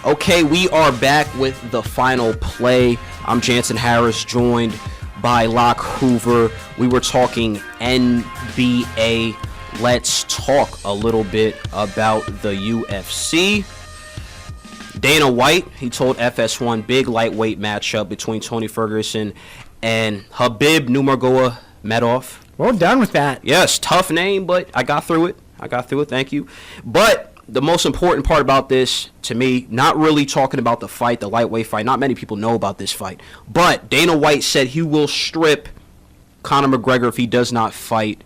Okay, we are back with the final play. I'm Jansen Harris, joined by Locke Hoover. We were talking NBA. Let's talk a little bit about the UFC. Dana White, he told FS1, big lightweight matchup between Tony Ferguson and Khabib Nurmagomedov. Well done with that. Yes, tough name, but I got through it. Thank you. But the most important part about this, to me, not really talking about the fight, the lightweight fight. Not many people know about this fight. But Dana White said he will strip Conor McGregor if he does not fight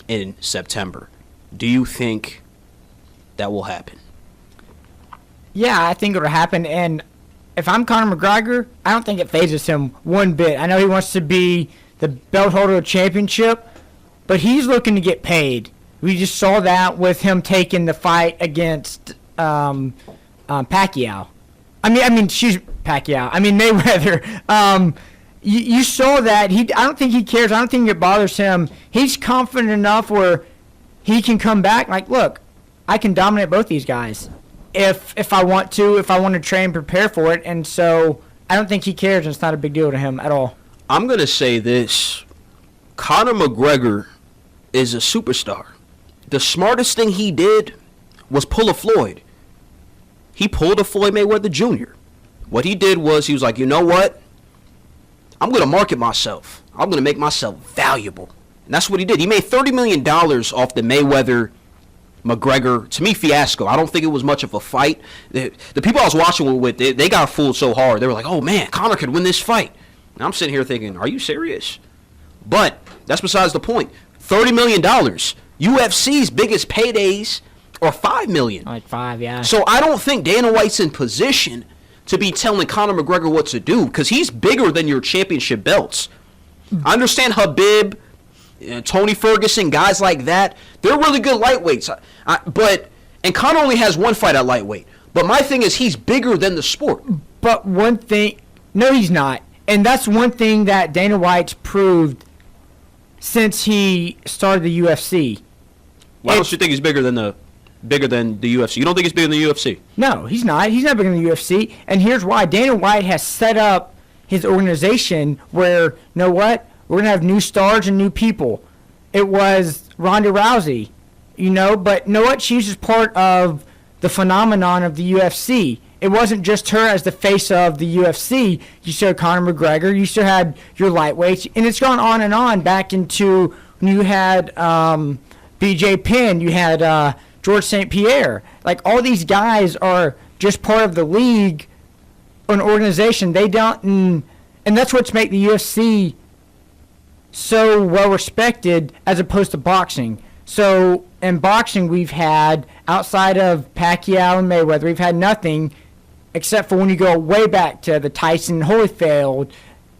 in September. Do you think that will happen? Yeah, I think it'll happen. And if I'm Conor McGregor, I don't think it phases him one bit. I know he wants to be the belt holder of the championship, but he's looking to get paid. We just saw that with him taking the fight against Pacquiao. Pacquiao. Mayweather. You saw that. I don't think he cares. I don't think it bothers him. He's confident enough where he can come back. Like, look, I can dominate both these guys if I want to train and prepare for it. And so I don't think he cares, and it's not a big deal to him at all. I'm going to say this. Conor McGregor is a superstar. The smartest thing he did was pull a Floyd. He pulled a Floyd Mayweather Jr. What he did was he was like, you know what? I'm going to market myself. I'm going to make myself valuable. And that's what he did. He made $30 million off the Mayweather-McGregor, to me, fiasco. I don't think it was much of a fight. The people I was watching with, they got fooled so hard. They were like, oh, man, Conor could win this fight. And I'm sitting here thinking, are you serious? But that's besides the point. $30 million. UFC's biggest paydays are $5 million. Like 5, yeah. So I don't think Dana White's in position to be telling Conor McGregor what to do because he's bigger than your championship belts. I understand Khabib, Tony Ferguson, guys like that. They're really good lightweights. And Conor only has one fight at lightweight. But my thing is he's bigger than the sport. But one thing, no, he's not. And that's one thing that Dana White's proved since he started the UFC. Why don't you think he's bigger than the UFC? You don't think he's bigger than the UFC? No, he's not. He's not bigger than the UFC. And here's why. Dana White has set up his organization where, you know what? We're going to have new stars and new people. It was Ronda Rousey, but you know what? She's just part of the phenomenon of the UFC. It wasn't just her as the face of the UFC. You still had Conor McGregor. You still had your lightweights. And it's gone on and on back into when you had BJ Penn. You had George St. Pierre. Like, all these guys are just part of the league, an organization. They don't, and that's what's made the UFC so well respected as opposed to boxing. So in boxing, we've had, outside of Pacquiao and Mayweather, we've had nothing except for when you go way back to the Tyson Holyfield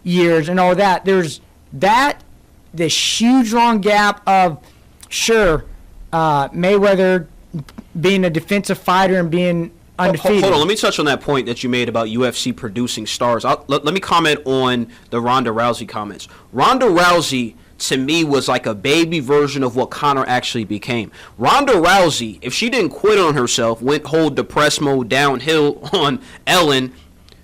years and all that. There's this huge long gap of, sure, Mayweather being a defensive fighter and being undefeated. Hold on, let me touch on that point that you made about UFC producing stars. Let me comment on the Ronda Rousey comments. Ronda Rousey, to me, was like a baby version of what Conor actually became. Ronda Rousey, if she didn't quit on herself, went whole depressed mode downhill on Ellen,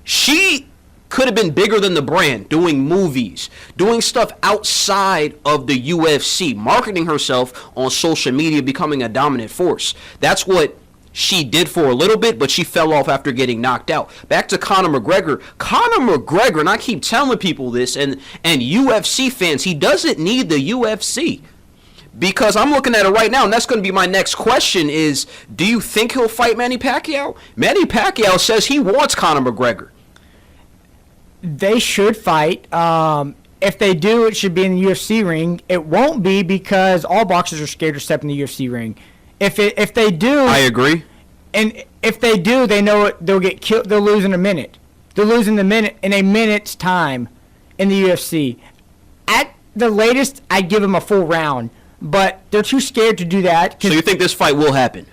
she could have been bigger than the brand, doing movies, doing stuff outside of the UFC, marketing herself on social media, becoming a dominant force. That's what she did for a little bit, but she fell off after getting knocked out. Back to Conor McGregor. Conor McGregor, and I keep telling people this, and UFC fans, he doesn't need the UFC. Because I'm looking at it right now, and that's going to be my next question is, do you think he'll fight Manny Pacquiao? Manny Pacquiao says he wants Conor McGregor. They should fight. If they do, it should be in the UFC ring. It won't be because all boxers are scared to step in the UFC ring. If they do, I agree. And if they do, they know they'll get killed. They'll lose in a minute. They'll lose in a minute's time in the UFC. At the latest, I'd give them a full round, but they're too scared to do that. So you think this fight will happen?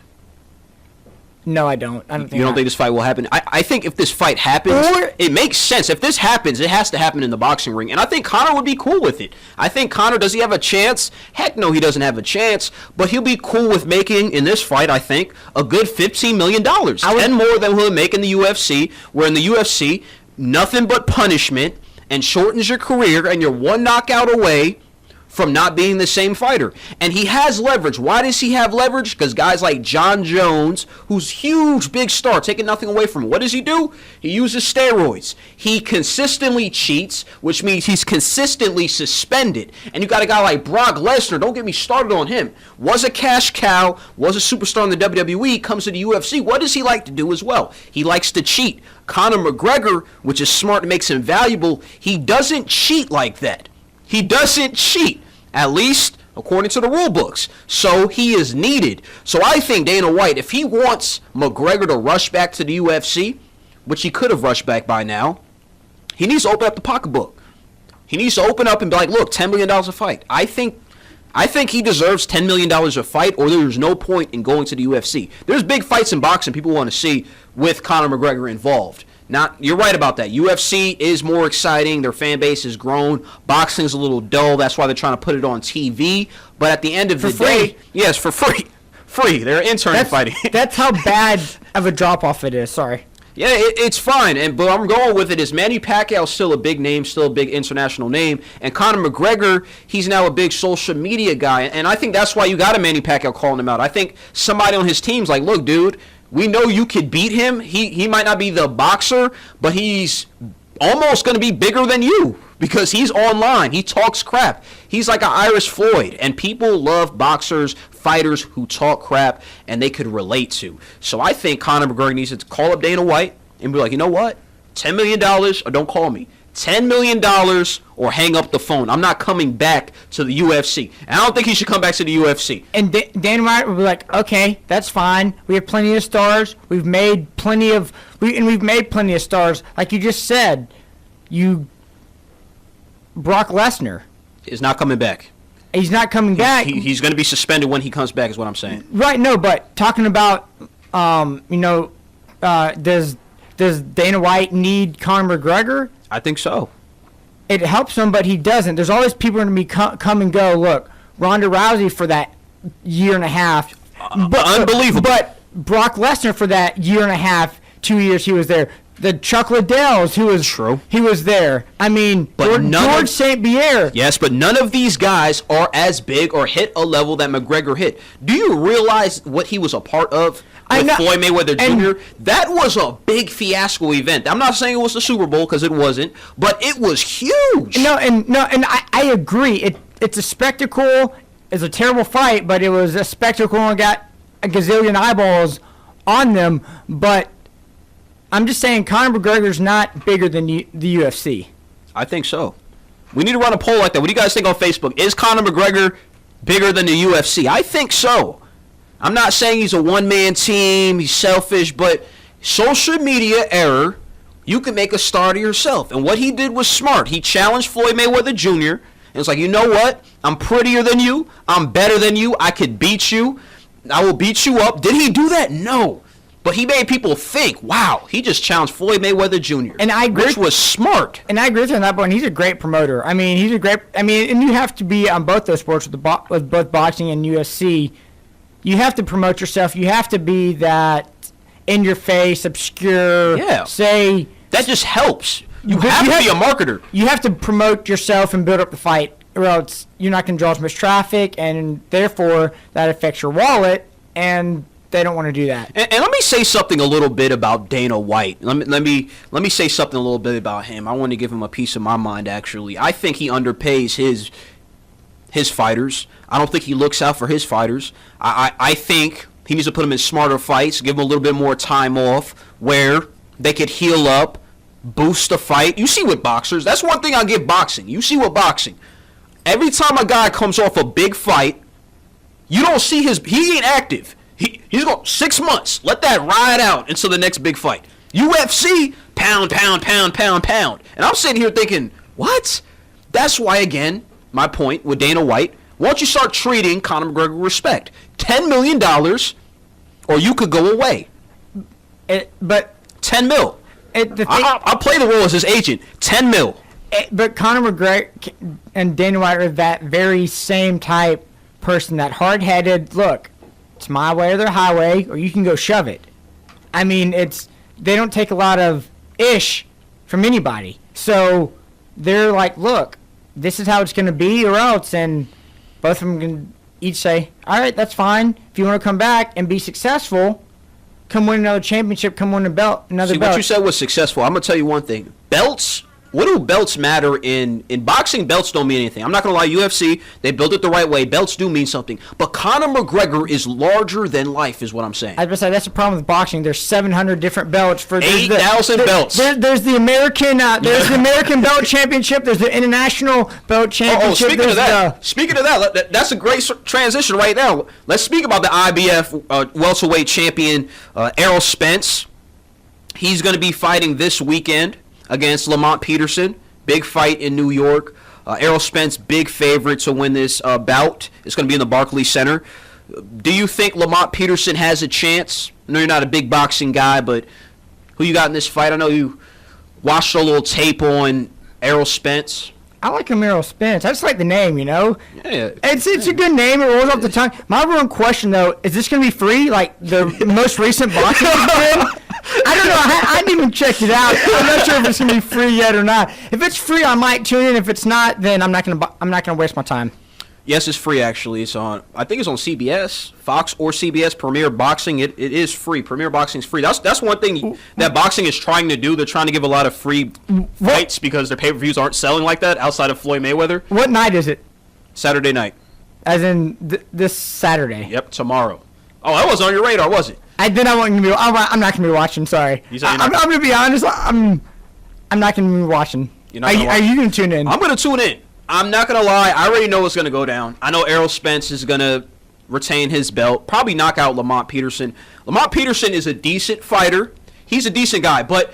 No, I don't. I don't think You don't think this fight will happen? I think if this fight happens, it makes sense. If this happens, it has to happen in the boxing ring. And I think Conor would be cool with it. I think Conor, does he have a chance? Heck no, he doesn't have a chance. But he'll be cool with making, in this fight, I think, a good $15 million. And more than he'll make in the UFC, where in the UFC, nothing but punishment and shortens your career, and you're one knockout away from not being the same fighter. And he has leverage. Why does he have leverage? Because guys like John Jones, who's huge, big star, taking nothing away from him. What does he do? He uses steroids. He consistently cheats, which means he's consistently suspended. And you got a guy like Brock Lesnar, don't get me started on him, was a cash cow, was a superstar in the WWE, comes to the UFC. What does he like to do as well? He likes to cheat. Conor McGregor, which is smart and makes him valuable, he doesn't cheat like that. He doesn't cheat, at least according to the rule books. So he is needed. So I think Dana White, if he wants McGregor to rush back to the UFC, which he could have rushed back by now, he needs to open up the pocketbook. He needs to open up and be like, look, $10 million a fight. I think he deserves $10 million a fight, or there's no point in going to the UFC. There's big fights in boxing people want to see with Conor McGregor involved. You're right about that. UFC is more exciting. Their fan base has grown. Boxing's a little dull. That's why they're trying to put it on TV. But at the end of the day, yes, for free. Free. They're intern fighting. That's how bad of a drop-off it is. Sorry. Yeah, it's fine. But I'm going with it is Manny Pacquiao's still a big name, still a big international name. And Conor McGregor, he's now a big social media guy. And I think that's why you got a Manny Pacquiao calling him out. I think somebody on his team's like, look, dude, we know you could beat him. He might not be the boxer, but he's almost going to be bigger than you because he's online. He talks crap. He's like an Irish Floyd, and people love boxers, fighters who talk crap and they could relate to. So I think Conor McGregor needs to call up Dana White and be like, you know what? $10 million or don't call me. $10 million or hang up the phone. I'm not coming back to the UFC. And I don't think he should come back to the UFC. And Dana White would be like, okay, that's fine. We have plenty of stars. We've made plenty of stars. Like you just said, Brock Lesnar is not coming back. He's not coming back. He's going to be suspended when he comes back is what I'm saying. Right, no, but talking about, does Dana White need Conor McGregor? I think so. It helps him, but he doesn't. There's always people going to be come and go. Look, Ronda Rousey for that year and a half. Unbelievable. But Brock Lesnar for that year and a half, 2 years he was there. The Chuck Liddells, he was there. I mean, George St. Pierre. Yes, but none of these guys are as big or hit a level that McGregor hit. Do you realize what he was a part of with Floyd Mayweather Jr.? That was a big fiasco event. I'm not saying it was the Super Bowl because it wasn't, but it was huge. No, I agree. It's a spectacle. It's a terrible fight, but it was a spectacle and got a gazillion eyeballs on them. But I'm just saying Conor McGregor's not bigger than the UFC. I think so. We need to run a poll like that. What do you guys think on Facebook? Is Conor McGregor bigger than the UFC? I think so. I'm not saying he's a one-man team, he's selfish, but social media era, you can make a star to yourself. And what he did was smart. He challenged Floyd Mayweather Jr. And it's like, you know what? I'm prettier than you. I'm better than you. I could beat you. I will beat you up. Did he do that? No. But he made people think, wow, he just challenged Floyd Mayweather Jr., and I agree, which was smart. And I agree with him on that point. He's a great promoter. I mean, and you have to be on both those sports with both boxing and UFC. You have to promote yourself. You have to be that in-your-face, obscure, say. That just helps. You have to be a marketer. You have to promote yourself and build up the fight, or else you're not going to draw as much traffic, and therefore that affects your wallet, and they don't want to do that. And let me say something a little bit about Dana White. Let me say something a little bit about him. I want to give him a piece of my mind, actually. I think he underpays his fighters. I don't think he looks out for his fighters. I think he needs to put them in smarter fights, give them a little bit more time off where they could heal up, boost the fight. You see with boxers, that's one thing I give boxing. You see with boxing, every time a guy comes off a big fight, you don't see he ain't active. He's going 6 months. Let that ride out until the next big fight. UFC, pound, pound, pound, pound, pound. And I'm sitting here thinking, what? That's why, again, my point with Dana White, why don't you start treating Conor McGregor with respect? $10 million, or you could go away. But 10 mil. the thing, I'll play the role as his agent. 10 mil. but Conor McGregor and Dana White are that very same type person, that hard-headed, look, it's my way or the highway, or you can go shove it. I mean, they don't take a lot of ish from anybody. So they're like, look, this is how it's going to be or else. And both of them can each say, all right, that's fine. If you want to come back and be successful, come win another championship, come win another belt. What you said was successful. I'm going to tell you one thing. Belts, what do belts matter in boxing? Belts don't mean anything. I'm not going to lie, UFC, they built it the right way. Belts do mean something. But Conor McGregor is larger than life is what I'm saying. I was going to say, that's the problem with boxing. There's 700 different belts. 8,000 belts. There's the American belt championship. There's the international belt championship. Speaking of that, that's a great transition right now. Let's speak about the IBF welterweight champion, Errol Spence. He's going to be fighting this weekend against Lamont Peterson. Big fight in New York. Errol Spence, big favorite to win this bout. It's going to be in the Barclays Center. Do you think Lamont Peterson has a chance? I know you're not a big boxing guy, but who you got in this fight? I know you watched a little tape on Errol Spence. I like Errol Spence. I just like the name, you know? Yeah. It's a good name. It rolls off the tongue. My one question, though, is this going to be free like the most recent boxing has been? I don't know. I didn't even check it out. I'm not sure if it's gonna be free yet or not. If it's free, I might tune in. If it's not, then I'm not gonna waste my time. Yes, it's free actually. It's on. I think it's on CBS, Fox or CBS. Premier Boxing. It is free. Premier Boxing is free. That's one thing that boxing is trying to do. They're trying to give a lot of free fights because their pay-per-views aren't selling like that outside of Floyd Mayweather. What night is it? Saturday night. As in this Saturday. Yep, tomorrow. Oh, that wasn't on your radar, was it? I'm not gonna be watching. Sorry. I'm gonna be honest. I'm not gonna be watching. Are you gonna tune in? I'm gonna tune in. I'm not gonna lie. I already know what's gonna go down. I know Errol Spence is gonna retain his belt. Probably knock out Lamont Peterson. Lamont Peterson is a decent fighter. He's a decent guy, but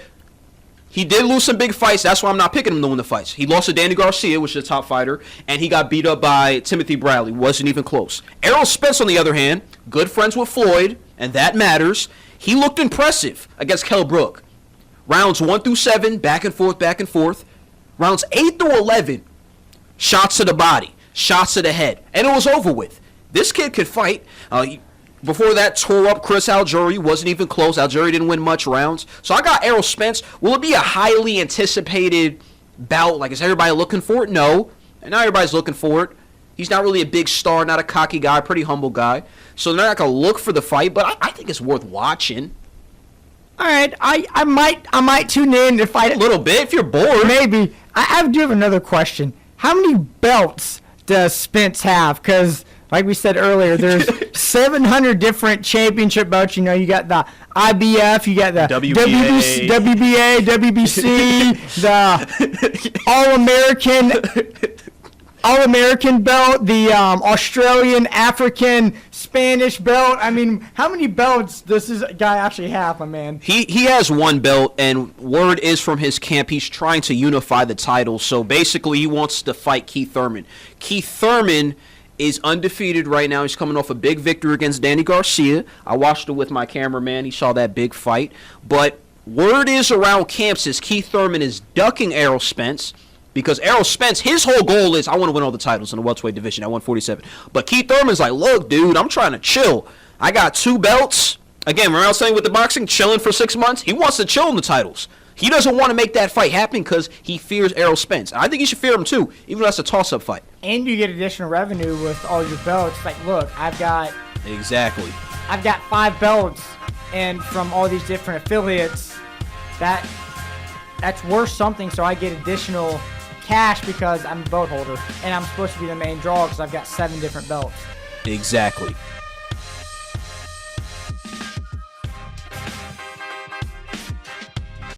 he did lose some big fights. That's why I'm not picking him to win the fights. He lost to Danny Garcia, which is a top fighter, and he got beat up by Timothy Bradley. Wasn't even close. Errol Spence, on the other hand, good friends with Floyd, and that matters. He looked impressive against Kell Brook. Rounds 1 through 7, back and forth, back and forth. Rounds 8 through 11, shots to the body, shots to the head, and it was over with. This kid could fight. Before that, tore up Chris Algieri. Wasn't even close. Algieri didn't win much rounds. So I got Errol Spence. Will it be a highly anticipated bout? Like, is everybody looking for it? No. And now everybody's looking for it. He's not really a big star, not a cocky guy, pretty humble guy. So they're not going to look for the fight, but I think it's worth watching. All right. I might tune in to fight a little bit if you're bored. Maybe. I do have another question. How many belts does Spence have? Because, like we said earlier, there's 700 different championship belts. You know, you got the IBF, you got the WBA, WBC, the All-American belt, the Australian, African, Spanish belt. I mean, how many belts does this guy actually have, my man? He has one belt, and word is from his camp he's trying to unify the titles. So basically, he wants to fight Keith Thurman. Keith Thurman is undefeated right now. He's coming off a big victory against Danny Garcia. I watched it with my cameraman. He saw that big fight. But word is around camps is Keith Thurman is ducking Errol Spence because Errol Spence, his whole goal is, I want to win all the titles in the welterweight division at 147. But Keith Thurman's like, look, dude, I'm trying to chill. I got 2 belts. Again, remember I was saying with the boxing, chilling for 6 months? He wants to chill in the titles. He doesn't want to make that fight happen because he fears Errol Spence. I think you should fear him too, even though that's a toss-up fight. And you get additional revenue with all your belts. Like, look, I've got 5 belts, and from all these different affiliates, that's worth something. So I get additional cash because I'm a belt holder, and I'm supposed to be the main draw because I've got 7 different belts. Exactly.